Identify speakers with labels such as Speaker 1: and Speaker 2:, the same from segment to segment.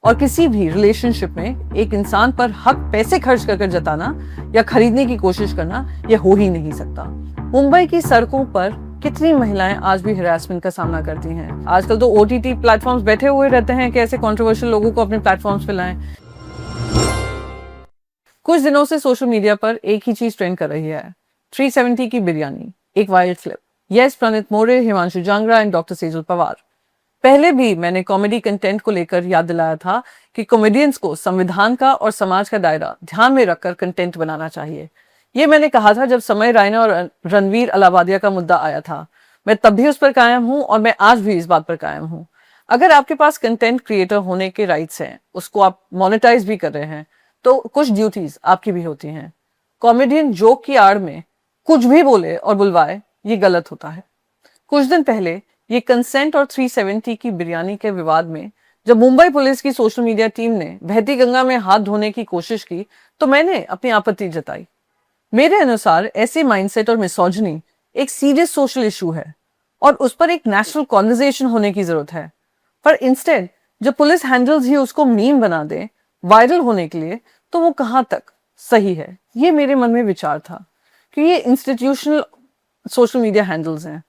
Speaker 1: और किसी भी रिलेशनशिप में एक इंसान पर हक पैसे खर्च कर जताना या खरीदने की कोशिश करना यह हो ही नहीं सकता। मुंबई की सड़कों पर कितनी महिलाएं आज भी हरासमेंट का सामना करती हैं। आजकल तो ओटीटी प्लेटफॉर्म्स बैठे हुए रहते हैं कि ऐसे कंट्रोवर्शियल लोगों को अपने प्लेटफॉर्म्स पे लाएं। कुछ दिनों से सोशल मीडिया पर एक ही चीज ट्रेंड कर रही है, 370 की बिरयानी, एक viral clip. Yes, Praneet More, Himanshu Jangra and doctor Sejal Pawar. पहले भी मैंने कॉमेडी कंटेंट को लेकर याद दिलाया था कि कॉमेडियंस को संविधान का और समाज का दायरा ध्यान में रखकर कंटेंट बनाना चाहिए। ये मैंने कहा था जब समय रायना और रणवीर अलाहाबादिया का मुद्दा आया था। मैं तब भी उस पर कायम हूं और मैं आज भी इस बात पर कायम हूं। अगर आपके पास कंटेंट क्रिएटर होने के राइट्स हैं, उसको आप मोनेटाइज भी कर रहे हैं, तो कुछ ड्यूटीज आपकी भी होती हैं। कॉमेडियन जोक की आड़ में कुछ भी बोले और बुलवाए, ये गलत होता है। कुछ दिन पहले ये कंसेंट और 370 की बिरयानी के विवाद में जब मुंबई पुलिस की सोशल मीडिया टीम ने बहती गंगा में हाथ धोने की कोशिश की, तो मैंने अपनी आपत्ति जताई। मेरे अनुसार ऐसे माइंडसेट और मिसोजिनी एक सीरियस सोशल इशू है और उस पर एक नेशनल कॉन्वर्सेशन होने की जरूरत है। पर इंस्टेड जब पुलिस हैंडल्स ही उसको मीम बना दे वायरल होने के लिए, तो वो कहां तक सही है, ये मेरे मन में विचार था कि ये इंस्टीट्यूशनल सोशल मीडिया हैंडल्स हैं।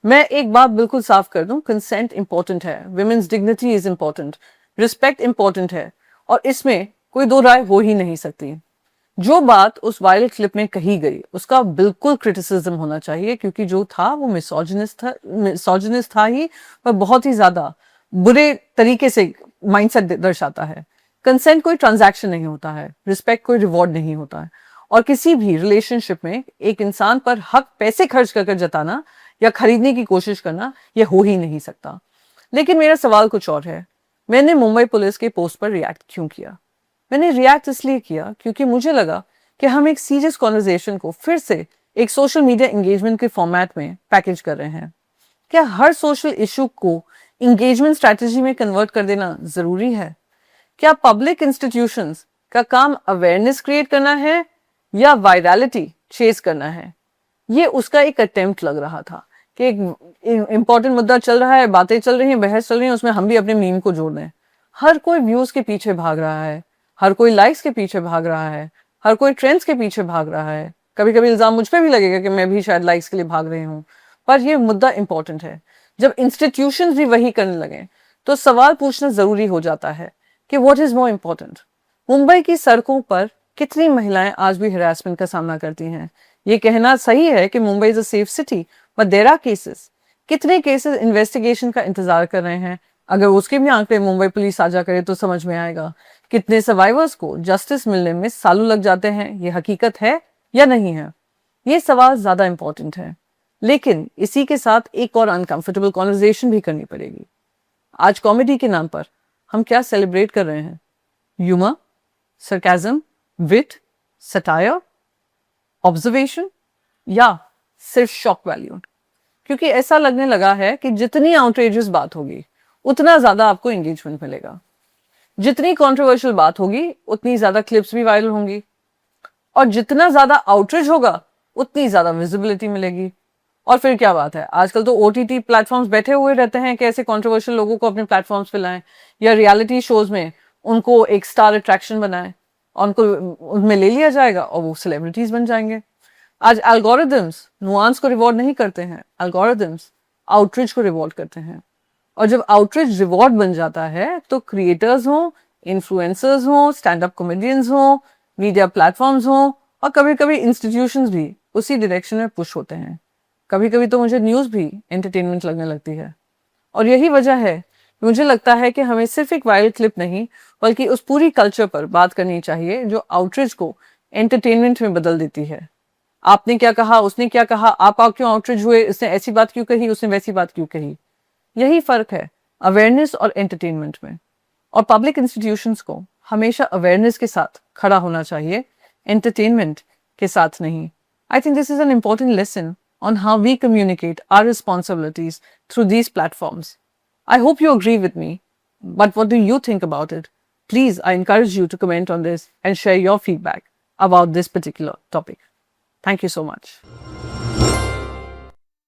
Speaker 1: मैं एक बात बिल्कुल साफ कर दूं, कंसेंट इंपॉर्टेंट है, women's dignity is important, respect important है और इसमें कोई दो राय हो ही नहीं सकती। जो बात उस वायरल क्लिप में कही गई उसका बिल्कुल क्रिटिसिज्म होना चाहिए, क्योंकि जो था वो मिसोजिनिस्ट था ही, पर बहुत ही ज्यादा बुरे तरीके से माइंडसेट दर्शाता है। कंसेंट कोई ट्रांजैक्शन नहीं होता है, रिस्पेक्ट कोई रिवॉर्ड नहीं होता है, और किसी भी रिलेशनशिप में एक इंसान पर हक पैसे खर्च कर जताना या खरीदने की कोशिश करना यह हो ही नहीं सकता। लेकिन मेरा सवाल कुछ और है। मैंने मुंबई पुलिस के पोस्ट पर रिएक्ट क्यों किया? मैंने रिएक्ट इसलिए किया क्योंकि मुझे लगा कि हम एक सीरियस कॉन्वर्सेशन को फिर से एक सोशल मीडिया एंगेजमेंट के फॉर्मेट में पैकेज कर रहे हैं। क्या हर सोशल इशू को एंगेजमेंट स्ट्रैटेजी में कन्वर्ट कर देना जरूरी है? क्या पब्लिक इंस्टीट्यूशंस का काम अवेयरनेस क्रिएट करना है या वायरलिटी चेस करना है? ये उसका एक अटेम्प्ट लग रहा था कि एक इंपॉर्टेंट मुद्दा चल रहा है, बातें चल रही हैं, बहस चल रही है, उसमें हम भी अपने मीम को जोड़ दें। हर कोई व्यूज के पीछे भाग रहा है, हर कोई लाइक्स के पीछे भाग रहा है, हर कोई ट्रेंड्स के पीछे भाग रहा है। कभी कभी इल्जाम मुझ पे भी लगेगा कि मैं भी शायद लाइक्स के लिए भाग रही हूँ, पर यह मुद्दा इंपॉर्टेंट है। जब इंस्टीट्यूशंस भी वही करने लगे तो सवाल पूछना जरूरी हो जाता है कि what is more important. Mumbai की सड़कों पर कितनी महिलाएं आज भी हरासमेंट का सामना करती हैं? ये कहना सही है कि Mumbai is a safe city, but there are cases. कितने केसेस इन्वेस्टिगेशन का इंतजार कर रहे हैं? अगर उसके भी आंकड़े मुंबई पुलिस साझा करे तो समझ में आएगा। कितने सर्वाइवर्स को जस्टिस मिलने में सालों लग जाते हैं? ये हकीकत है या नहीं है? ये सवाल ज्यादा इंपॉर्टेंट है। लेकिन इसी के साथ एक और अनकंफर्टेबल कॉन्वर्सेशन भी करनी पड़ेगी। आज कॉमेडी के नाम पर हम क्या सेलिब्रेट कर रहे हैं? ह्यूमर, सरकाज़म, विट, सटायर, ऑब्जर्वेशन, या सिर्फ शॉक वैल्यू? क्योंकि ऐसा लगने लगा है कि जितनी आउटरेजियस बात होगी उतना ज्यादा आपको एंगेजमेंट मिलेगा, जितनी कंट्रोवर्शियल बात होगी उतनी ज्यादा क्लिप्स भी वायरल होंगी, और जितना ज्यादा आउटरीच होगा उतनी ज्यादा विजिबिलिटी मिलेगी। और फिर क्या बात है, आजकल तो ओटीटी प्लेटफॉर्म्स बैठे हुए रहते हैं कि ऐसे कंट्रोवर्शियल लोगों को अपने प्लेटफॉर्म्स पे लाएं या रियलिटी शोज में उनको एक स्टार अट्रैक्शन बनाएं और उनको उनमें ले लिया जाएगा और वो सेलिब्रिटीज बन जाएंगे। आज एल्गोरिदम्स नुआंस को रिवॉर्ड नहीं करते हैं, एल्गोरिदम्स आउटरीच को रिवॉर्ड करते हैं। और जब आउटरीच रिवॉर्ड बन जाता है तो क्रिएटर्स हों, इन्फ्लुएंसर्स हों, स्टैंड अप कॉमेडियंस हों, मीडिया प्लेटफॉर्म्स हों, और कभी कभी इंस्टीट्यूशंस भी उसी डायरेक्शन में पुश होते हैं। कभी कभी तो मुझे न्यूज भी एंटरटेनमेंट लगने लगती है। और यही वजह है मुझे लगता है कि हमें सिर्फ एक वायरल क्लिप नहीं बल्कि उस पूरी कल्चर पर बात करनी चाहिए जो आउटरीच को एंटरटेनमेंट में बदल देती है। आपने क्या कहा, उसने क्या कहा, आप क्यों आउटरीच हुए, उसने ऐसी बात क्यों कही, उसने वैसी बात क्यों कही? यही फर्क है अवेयरनेस और एंटरटेनमेंट में। और पब्लिक इंस्टीट्यूशंस को हमेशा अवेयरनेस के साथ खड़ा होना चाहिए, एंटरटेनमेंट के साथ नहीं। I think this is an important lesson on how we communicate our responsibilities through these platforms. I hope you agree with me, but what do you think about it? Please, I encourage you to comment on this and share your feedback about this particular topic. Thank you so much.